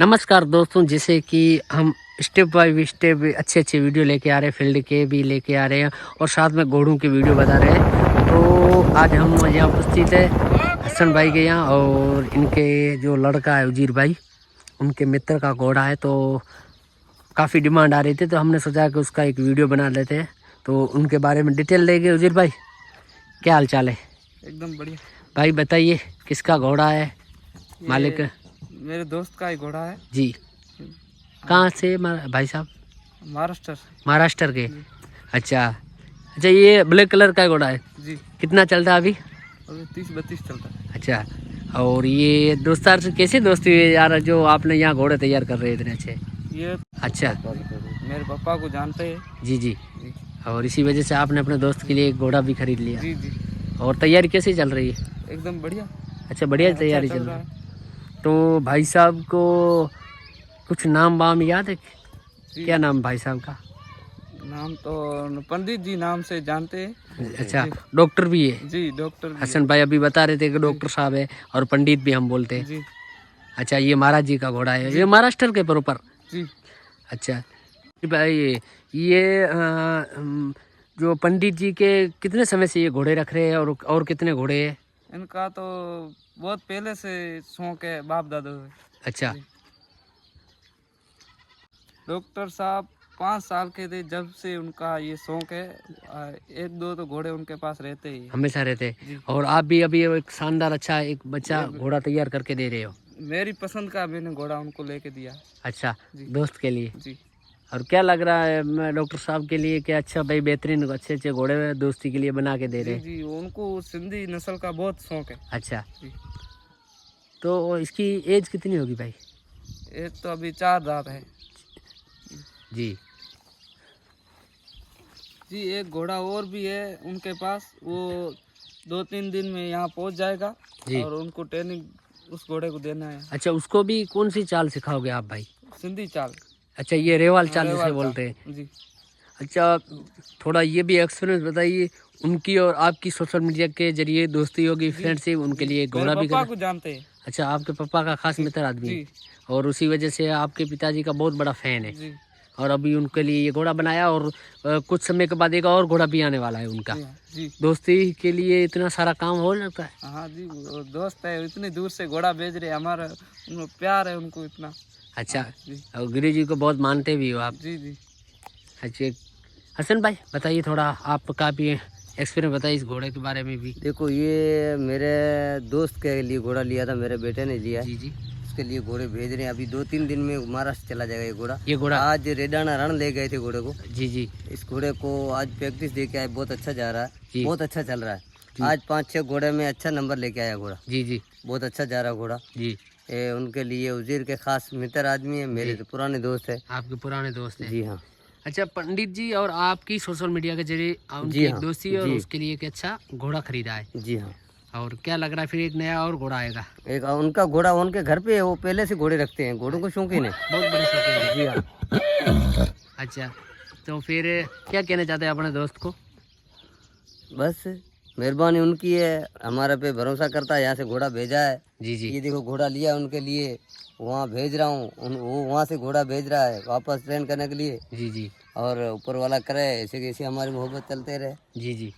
नमस्कार दोस्तों, जैसे कि हम स्टेप बाय स्टेप अच्छे अच्छे वीडियो लेके आ रहे हैं, फील्ड के भी लेके आ रहे हैं और साथ में घोड़ों के वीडियो बता रहे हैं। तो आज हम यहाँ उपस्थित है हसन भाई के यहाँ, और इनके जो लड़का है उजीर भाई, उनके मित्र का घोड़ा है। तो काफ़ी डिमांड आ रही थी, तो हमने सोचा कि उसका एक वीडियो बना लेते हैं। तो उनके बारे में डिटेल लेंगे। उजीर भाई, क्या हाल चाल है? एकदम बढ़िया भाई बताइए, किसका घोड़ा है? मालिक मेरे दोस्त का ही घोड़ा है जी। कहाँ से भाई साहब? महाराष्ट्र महाराष्ट्र के। अच्छा अच्छा, ये ब्लैक कलर का घोड़ा है जी। कितना चलता है अभी? अभी 30-32 चलता है। अच्छा, और ये दोस्तार से कैसे दोस्ती हुई यार, जो आपने यहाँ घोड़े तैयार कर रहे हैं इतने अच्छे? ये अच्छा, मेरे पापा को जानते हैं। जी जी। जी और इसी वजह से आपने अपने दोस्त के लिए एक घोड़ा भी खरीद लिया। जी जी, और तैयारी कैसी चल रही है? एकदम बढ़िया। अच्छा, बढ़िया अच्छा तैयारी चल रही है। तो भाई साहब को कुछ नाम वाम याद है? क्या नाम भाई साहब का? नाम तो पंडित जी नाम से जानते हैं। अच्छा, डॉक्टर भी है? जी, डॉक्टर भी हसन भाई अभी बता रहे थे कि डॉक्टर साहब है, और पंडित भी हम बोलते है। हैं जी। अच्छा, ये महाराज जी का घोड़ा है, ये महाराष्ट्र के प्रॉपर? जी। अच्छा भाई, ये जो पंडित जी के कितने समय से ये घोड़े रख रहे हैं, और कितने घोड़े हैं? इनका तो बहुत पहले से शौक है, बाप दादा से। अच्छा। डॉक्टर साहब 5 साल के थे जब से उनका ये शौक है। एक दो तो घोड़े उनके पास रहते ही हमेशा रहते। और आप भी अभी एक शानदार अच्छा एक बच्चा घोड़ा तैयार करके दे रहे हो? मेरी पसंद का मैंने घोड़ा उनको लेके दिया। अच्छा, दोस्त के लिए जी। और क्या लग रहा है मैं डॉक्टर साहब के लिए कि अच्छा भाई बेहतरीन अच्छे अच्छे घोड़े दोस्ती के लिए बना के दे रहे हैं? जी, उनको सिंधी नस्ल का बहुत शौक है। अच्छा जी। तो इसकी एज कितनी होगी भाई? एज तो अभी 4 दांत है जी जी। एक घोड़ा और भी है उनके पास, वो 2-3 दिन में यहाँ पहुँच जाएगा जी। और उनको ट्रेनिंग उस घोड़े को देना है। अच्छा, उसको भी कौन सी चाल सिखाओगे आप भाई? सिंधी चाल। अच्छा, ये रेवाल चाल रेवाल जिसे चाल बोलते हैं जी। अच्छा, थोड़ा ये भी एक्सपीरियंस बताइए, उनकी और आपकी सोशल मीडिया के जरिए दोस्ती होगी, फ्रेंडशिप, उनके लिए घोड़ा भी पापा को जानते हैं। अच्छा, आपके पापा का खास मित्र आदमी है, और उसी वजह से आपके पिताजी का बहुत बड़ा फैन है जी। और अभी उनके लिए ये घोड़ा बनाया, और कुछ समय के बाद एक और घोड़ा भी आने वाला है उनका। जी। दोस्ती के लिए इतना सारा काम हो लगता है। हाँ जी, वो दोस्त है, इतनी दूर से घोड़ा भेज रहे, हमारा उनको प्यार है उनको इतना। अच्छा, और गुरु जी को बहुत मानते भी हो आप? जी जी। अच्छा, हसन भाई बताइए, थोड़ा आपका भी एक्सपीरियंस बताइए इस घोड़े के बारे में भी। देखो, ये मेरे दोस्त के लिए घोड़ा लिया था, मेरे बेटे ने लिया। जी जी। उसके लिए घोड़े भेज रहे हैं, अभी 2-3 दिन में महाराष्ट्र चला जाएगा ये घोड़ा। ये आज रेडाना रण ले गए थे घोड़े को। जी जी। इस घोड़े को आज प्रैक्टिस दे के आए, बहुत अच्छा जा रहा है, बहुत अच्छा चल रहा है। आज 5-6 घोड़े में अच्छा नंबर लेके आया घोड़ा। जी जी, बहुत अच्छा जा रहा घोड़ा जी। उनके लिए उजीर के खास मित्र आदमी है, मेरे तो पुराने दोस्त है। आपके पुराने दोस्त हैं? जी हाँ। अच्छा, पंडित जी और आपकी सोशल मीडिया के जरिए उनकी एक दोस्ती है, और उसके लिए एक अच्छा घोड़ा खरीदा है? जी हाँ। और क्या लग रहा है फिर एक नया और घोड़ा आएगा? एक उनका घोड़ा उनके घर पे है, वो पहले से घोड़े रखते हैं, घोड़ों को शौकीन है, बहुत बड़े शौकीन है। जी हाँ। अच्छा, तो फिर क्या कहना चाहते हैं अपने दोस्त को? बस मेहरबानी उनकी है, हमारे पे भरोसा करता है, यहाँ से घोड़ा भेजा है। जी जी। ये देखो घोड़ा लिया उनके लिए, वहाँ भेज रहा हूँ, वो वहाँ से घोड़ा भेज रहा है वापस ट्रेन करने के लिए। जी जी। और ऊपर वाला करे ऐसे कैसे हमारी मोहब्बत चलते रहे। जी जी।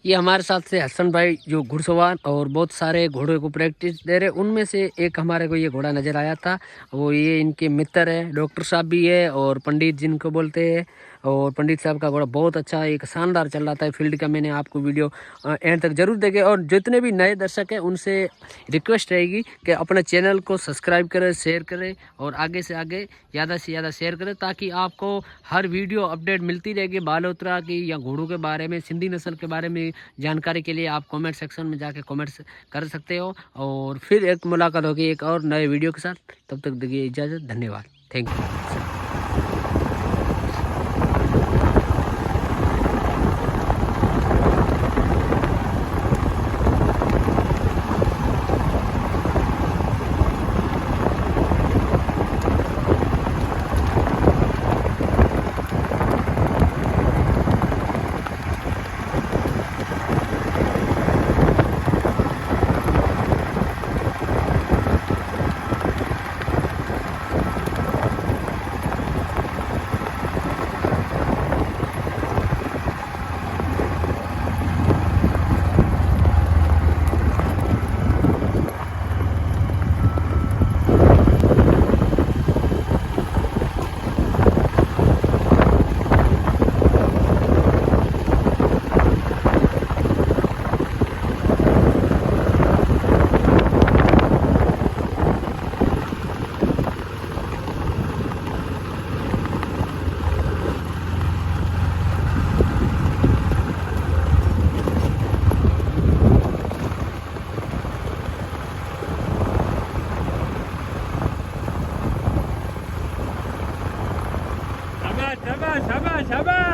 ये हमारे साथ से हसन भाई जो घुड़सवार और बहुत सारे घोड़ों को प्रैक्टिस दे रहे, उनमें से एक हमारे को ये घोड़ा नज़र आया था। वो ये इनके मित्र है, डॉक्टर साहब भी है और पंडित जिनको बोलते हैं। और पंडित साहब का घोड़ा बहुत अच्छा एक शानदार चल रहा था फील्ड का। मैंने आपको वीडियो एंड तक जरूर देखें, और जितने भी नए दर्शक हैं उनसे रिक्वेस्ट रहेगी कि अपने चैनल को सब्सक्राइब करें, शेयर करें, और आगे से आगे ज़्यादा से ज़्यादा शेयर करें, ताकि आपको हर वीडियो अपडेट मिलती रहेगी बालोतरा की या घोड़ों के बारे में, सिंधी नस्ल के बारे में जानकारी के लिए आप कमेंट सेक्शन में जाके कमेंट्स कर सकते हो। और फिर एक मुलाकात होगी एक और नए वीडियो के साथ, तब तक दीजिए इजाज़त। धन्यवाद, थैंक यू। शाबाश